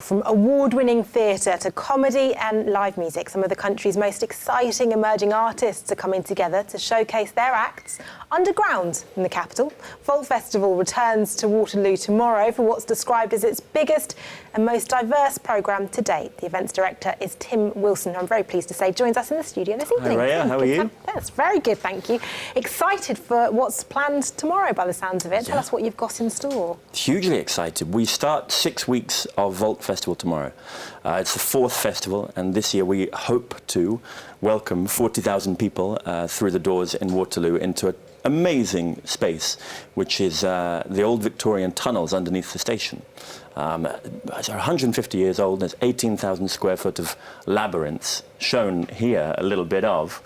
From award-winning theatre to comedy and live music, some of the country's most exciting emerging artists are coming together to showcase their acts underground in the capital. Vault Festival returns to Waterloo tomorrow for what's described as its biggest and most diverse programme to date. The events director is Tim Wilson, who I'm very pleased to say joins us in the studio this evening. Hi Reya, how are you? Yes, very good, thank you. Excited for what's planned tomorrow by the sounds of it. Tell us what you've got in store. Hugely excited. We start 6 weeks of Vault Festival tomorrow. It's the fourth festival, and this year we hope to welcome 40,000 people through the doors in Waterloo into an amazing space, which is the old Victorian tunnels underneath the station. It's 150 years old. There's 18,000 square foot of labyrinths, shown here a little bit of,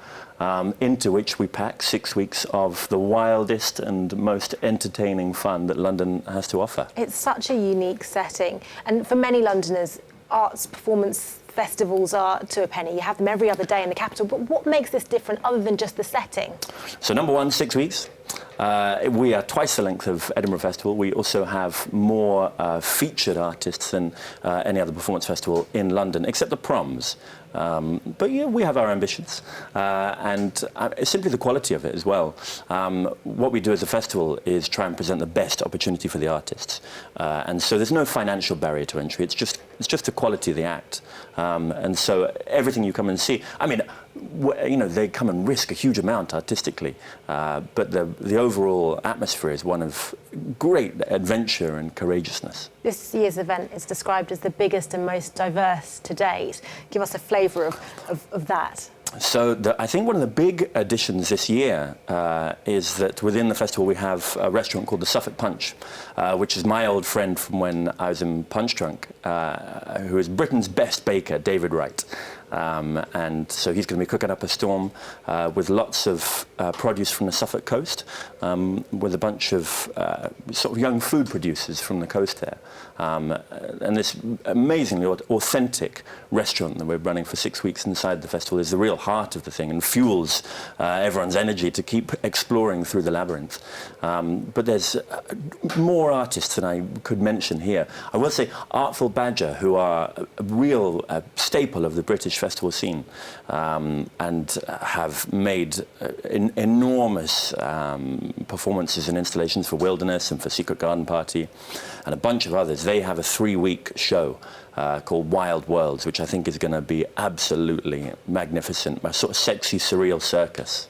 into which we pack 6 weeks of the wildest and most entertaining fun that London has to offer. It's such a unique setting, and for many Londoners, arts performance festivals are to a penny. You have them every other day in the capital, but what makes this different other than just the setting? So number one, 6 weeks. We are twice the length of Edinburgh Festival. We also have more featured artists than any other performance festival in London, except the Proms. But yeah, we have our ambitions, and it's simply the quality of it as well. What we do as a festival is try and present the best opportunity for the artists, and so there's no financial barrier to entry. It's just the quality of the act, and so everything you come and see. I mean, you know, they come and risk a huge amount artistically, but the overall atmosphere is one of great adventure and courageousness. This year's event is described as the biggest and most diverse to date. Give us a flavour of that. So I think one of the big additions this year is that within the festival we have a restaurant called the Suffolk Punch, which is my old friend from when I was in Punch Drunk, who is Britain's best baker, David Wright. And so he's going to be cooking up a storm with lots of produce from the Suffolk coast, with a bunch of sort of young food producers from the coast there. And this amazingly authentic restaurant that we're running for 6 weeks inside the festival is the real heart of the thing and fuels everyone's energy to keep exploring through the labyrinth. But there's more artists than I could mention here. I will say Artful Badger, who are a real staple of the British festival scene, and have made enormous performances and installations for Wilderness and for Secret Garden Party and a bunch of others. They have a 3-week show called Wild Worlds, which I think is going to be absolutely magnificent, a sort of sexy, surreal circus.